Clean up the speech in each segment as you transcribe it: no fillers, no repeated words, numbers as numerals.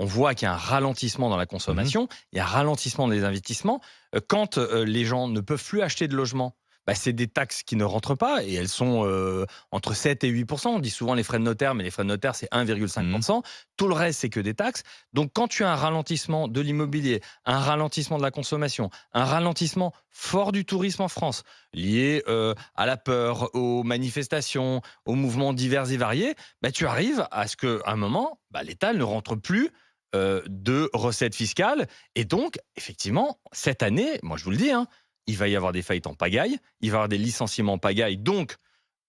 on voit qu'il y a un ralentissement dans la consommation, il y a un ralentissement des investissements. Quand les gens ne peuvent plus acheter de logement, c'est des taxes qui ne rentrent pas et elles sont entre 7 et 8%. On dit souvent les frais de notaire, mais les frais de notaire, c'est 1,5%. Tout le reste, c'est que des taxes. Donc, quand tu as un ralentissement de l'immobilier, un ralentissement de la consommation, un ralentissement fort du tourisme en France, lié à la peur, aux manifestations, aux mouvements divers et variés, tu arrives à ce qu'à un moment, l'État ne rentre plus de recettes fiscales. Et donc, effectivement, cette année, moi je vous le dis, il va y avoir des faillites en pagaille, il va y avoir des licenciements en pagaille, donc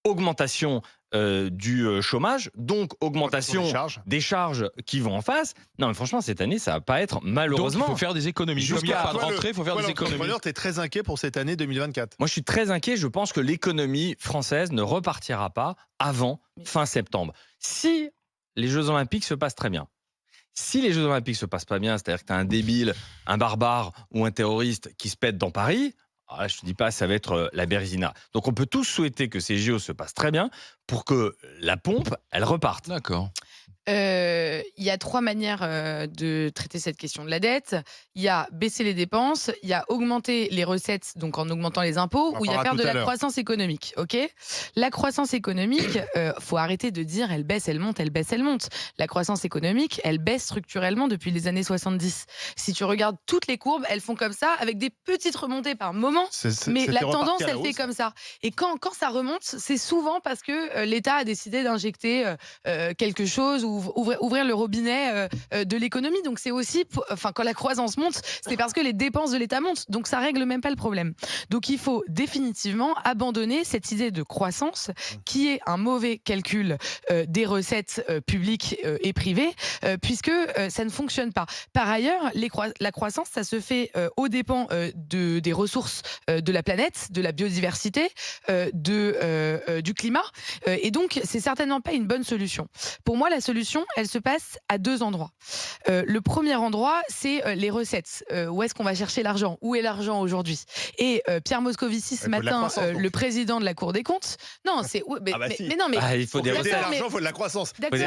augmentation du chômage, donc augmentation des charges qui vont en face. Non, mais franchement, cette année, ça va pas être malheureusement. Donc, il faut faire des économies. Comme il n'y a pas de rentrée, il faut faire des économies. Tu es très inquiet pour cette année 2024. Moi, je suis très inquiet. Je pense que l'économie française ne repartira pas avant fin septembre. Si les Jeux Olympiques se passent très bien, si les Jeux Olympiques se passent pas bien, c'est-à-dire que tu as un débile, un barbare ou un terroriste qui se pète dans Paris, alors là, je te dis pas, ça va être la bérésina. Donc on peut tous souhaiter que ces JO se passent très bien pour que la pompe, elle reparte. D'accord. Il y a 3 manières de traiter cette question de la dette. Il y a baisser les dépenses, il y a augmenter les recettes, donc en augmentant les impôts, ou il y a faire de la croissance économique. Ok ? La croissance économique, faut arrêter de dire elle baisse, elle monte, elle baisse, elle monte. La croissance économique, elle baisse structurellement depuis les années 70. Si tu regardes toutes les courbes, elles font comme ça, avec des petites remontées par moment, mais la tendance, elle fait comme ça. Et quand ça remonte, c'est souvent parce que l'État a décidé d'injecter quelque chose ou ouvrir le robinet de l'économie. Donc c'est aussi, quand la croissance monte, c'est parce que les dépenses de l'État montent. Donc ça règle même pas le problème. Donc il faut définitivement abandonner cette idée de croissance qui est un mauvais calcul des recettes publiques et privées, puisque ça ne fonctionne pas. Par ailleurs, la croissance, ça se fait aux dépens des ressources de la planète, de la biodiversité, du climat. Et donc, c'est certainement pas une bonne solution. Pour moi, la solution, elle se passe à 2 endroits. Le premier endroit, c'est les recettes. Où est-ce qu'on va chercher l'argent ? Où est l'argent aujourd'hui ? Et Pierre Moscovici, ce matin, le président de la Cour des comptes... Non, c'est... Mais non, mais... il faut des recettes. L'argent, il faut de la croissance. D'accord,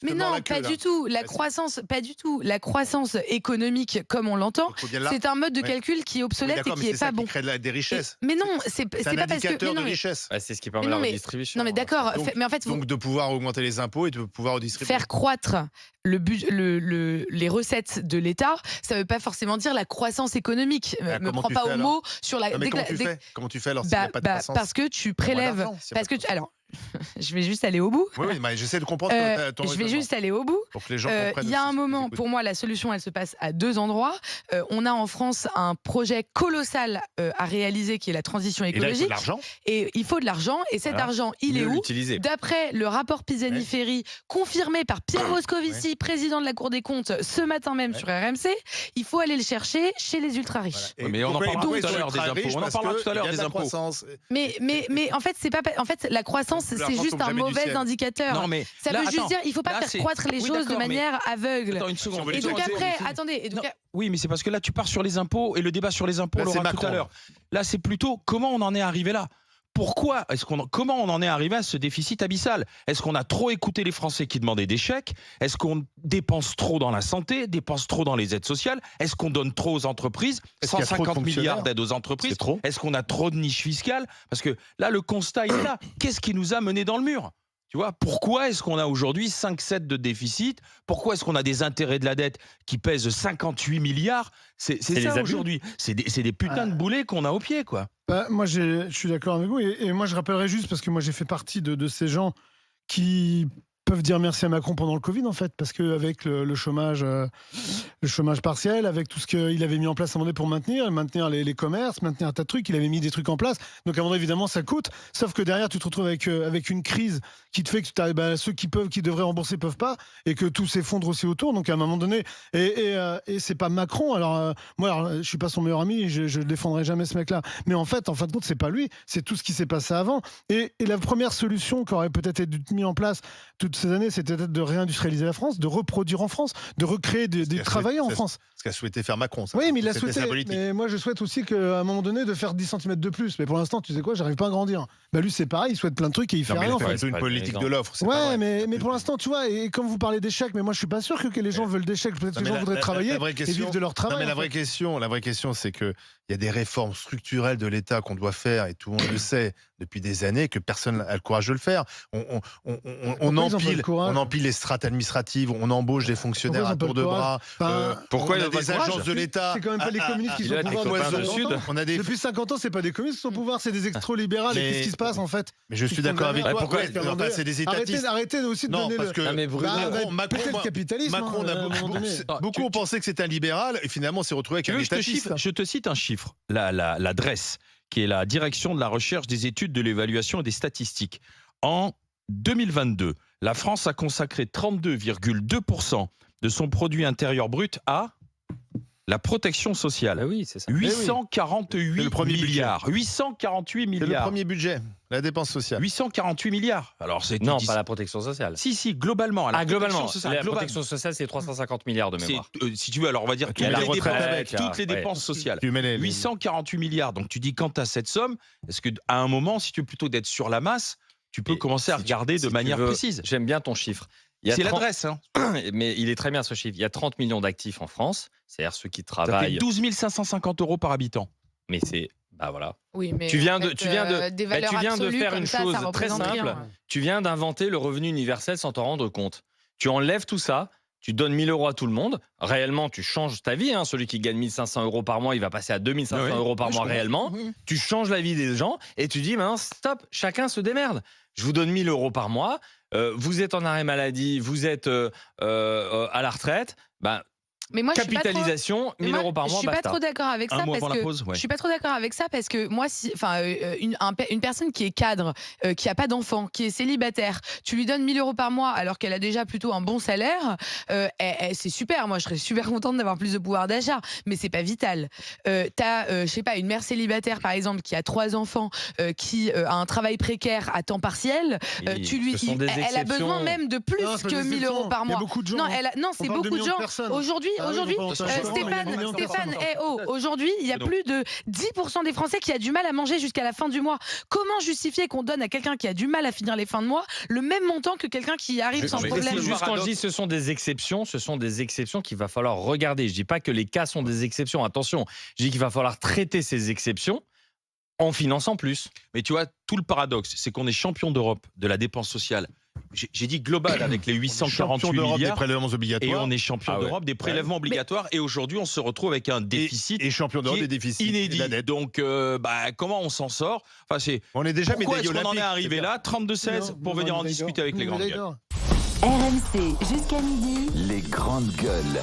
mais non, pas du tout. La croissance, pas du tout. La croissance économique, comme on l'entend, c'est un mode de calcul qui est obsolète et qui n'est pas bon. Crée des richesses. Mais non, c'est pas parce que... C'est un indicateur de richesse. C'est ce qui permet la redistribution. Non, mais d'accord. Mais en fait, donc de pouvoir augmenter les impôts et de pouvoir redistribuer. Faire croître les recettes de l'État, ça ne veut pas forcément dire la croissance économique. Me prends pas au mot sur la... Comment tu fais alors s'il n'y a pas de croissance ? Parce que tu prélèves... Alors, je vais juste aller au bout. Oui, mais j'essaie de comprendre ton je vais juste aller au bout. Pour que les gens comprennent. Il y a un moment, pour moi, la solution, elle se passe à 2 endroits. On a en France un projet colossal à réaliser qui est la transition écologique. Et là, il faut de l'argent. Et il faut de l'argent. Et cet argent, il est où ? D'après le rapport Pisani-Ferry, confirmé par Pierre Moscovici, président de la Cour des comptes, ce matin même sur RMC, il faut aller le chercher chez les ultra-riches. Voilà. Mais on en parlera tout à l'heure des impôts. On en parlera tout à l'heure des impôts. Mais en fait, c'est pas. En fait, la croissance, c'est juste un mauvais indicateur. Non, mais ça veut juste dire, il faut pas faire croître les choses de manière aveugle. Attends une seconde. Et donc après, attendez. Oui, mais c'est parce que là, tu pars sur les impôts et le débat sur les impôts, on l'aura tout à l'heure. Là, c'est plutôt comment on en est arrivé là. Comment on en est arrivé à ce déficit abyssal ? Est-ce qu'on a trop écouté les Français qui demandaient des chèques ? Est-ce qu'on dépense trop dans la santé, dépense trop dans les aides sociales ? Est-ce qu'on donne trop aux entreprises ? 150 milliards d'aides aux entreprises. Est-ce qu'on a trop de niches fiscales ? Parce que là, le constat il est là. Qu'est-ce qui nous a menés dans le mur ? Tu vois, pourquoi est-ce qu'on a aujourd'hui 5,7 de déficit ? Pourquoi est-ce qu'on a des intérêts de la dette qui pèsent 58 milliards ? C'est ça aujourd'hui. C'est des putains de boulets qu'on a au pied, quoi. Moi, je suis d'accord avec vous. Et moi, je rappellerai juste, parce que moi, j'ai fait partie de ces gens qui peuvent dire merci à Macron pendant le Covid, en fait, parce qu'avec le chômage partiel, avec tout ce qu'il avait mis en place à un moment donné pour maintenir les commerces, maintenir un tas de trucs, il avait mis des trucs en place. Donc à un moment donné, évidemment, ça coûte. Sauf que derrière, tu te retrouves avec une crise qui te fait que ceux qui devraient rembourser peuvent pas, et que tout s'effondre aussi autour. Donc à un moment donné, et c'est pas Macron. Alors moi, je suis pas son meilleur ami, je défendrai jamais ce mec-là. Mais en fin de compte, c'est pas lui, c'est tout ce qui s'est passé avant. Et la première solution qui aurait peut-être été mise en place toute ces années, c'était peut-être de réindustrialiser la France, de reproduire en France, de recréer des travailleurs en France. Ce qu'a souhaité faire Macron. Ça. Oui, mais il l'a souhaité. Mais moi, je souhaite aussi qu'à un moment donné, de faire 10 cm de plus. Mais pour l'instant, tu sais quoi, j'arrive pas à grandir. Bah, lui, c'est pareil, il souhaite plein de trucs et il fait rien. Il fait une politique de l'offre. Ouais, mais pour l'instant, tu vois, et comme vous parlez d'échecs, mais moi, je suis pas sûr que les gens veulent d'échecs. Peut-être que les gens voudraient travailler et vivre de leur travail. Non, mais la vraie question, c'est que il y a des réformes structurelles de l'État qu'on doit faire, et tout le monde le sait depuis des années, que personne n'a le courage de le faire. On empile les strates administratives, on embauche des fonctionnaires à tour de bras. Pourquoi il y a des agences de l'État? C'est quand même pas les communistes qui sont au pouvoir du Sud. Depuis 50 ans, c'est pas des communistes qui sont au pouvoir, c'est des extra-libérales. Et qu'est-ce qui se passe en fait? Mais je suis d'accord avec toi. Pourquoi c'est des étatistes. Arrêtez aussi de donner Macron, beaucoup ont pensé que c'était un libéral, et finalement, on s'est retrouvé avec un étatiste. Je te cite un chiffre. La DRES, qui est la Direction de la recherche, des études, de l'évaluation et des statistiques. En 2022, la France a consacré 32,2% de son produit intérieur brut à la protection sociale. Ah oui, c'est ça. 848 milliards. 848 milliards. C'est le premier budget, la dépense sociale. 848 milliards. Alors non, pas la protection sociale. Si, globalement. Globalement. La protection sociale, c'est 350 milliards de mémoire. Si tu veux, alors on va dire toutes les dépenses sociales. 848 milliards. Donc tu dis, quand tu as cette somme, est-ce qu'à un moment, si tu veux plutôt d'être sur la masse, tu peux commencer à regarder de manière précise? J'aime bien ton chiffre. C'est l'adresse. Hein. Mais il est très bien ce chiffre. Il y a 30 millions d'actifs en France, c'est-à-dire ceux qui travaillent. Ça fait 12 550 € par habitant. Mais c'est. Bah voilà. Oui, mais tu viens de faire une ça, chose ça très simple. Rien. Tu viens d'inventer le revenu universel sans t'en rendre compte. Tu enlèves tout ça. Tu donnes 1 000 € à tout le monde. Réellement, tu changes ta vie. Hein. Celui qui gagne 1 500 € par mois, il va passer à 2 500 € par mois réellement. Tu changes la vie des gens et tu dis, stop, chacun se démerde. Je vous donne 1 000 € par mois. Vous êtes en arrêt maladie, vous êtes à la retraite. Mais moi, capitalisation, 1 000 € par mois. Je suis pas trop d'accord avec ça je suis pas trop d'accord avec ça parce que moi, une personne qui est cadre, qui a pas d'enfant, qui est célibataire, tu lui donnes 1 000 € par mois alors qu'elle a déjà plutôt un bon salaire, c'est super. Moi, je serais super contente d'avoir plus de pouvoir d'achat, mais c'est pas vital. T'as, je sais pas, une mère célibataire par exemple qui a 3 enfants, qui a un travail précaire à temps partiel, elle a besoin même de plus que 1 000 € par mois. Non, c'est beaucoup de gens. Aujourd'hui, Stéphane, aujourd'hui, il y a plus de 10% des Français qui a du mal à manger jusqu'à la fin du mois. Comment justifier qu'on donne à quelqu'un qui a du mal à finir les fins de mois le même montant que quelqu'un qui arrive sans problème? Juste quand je dis ce sont des exceptions qu'il va falloir regarder. Je dis pas que les cas sont des exceptions, attention. Je dis qu'il va falloir traiter ces exceptions en finançant plus. Mais tu vois, tout le paradoxe, c'est qu'on est champion d'Europe de la dépense sociale. J'ai dit global avec les 848 milliards des prélèvements obligatoires. Et on est champion d'Europe des prélèvements obligatoires. Et aujourd'hui, on se retrouve avec un déficit et champion d'Europe des déficits inédit. Donc, comment on s'en sort? On est déjà pourquoi est-ce qu'on en est arrivé là? 32-16 pour venir en discuter avec les grandes gueules. RMC jusqu'à midi. Les grandes gueules.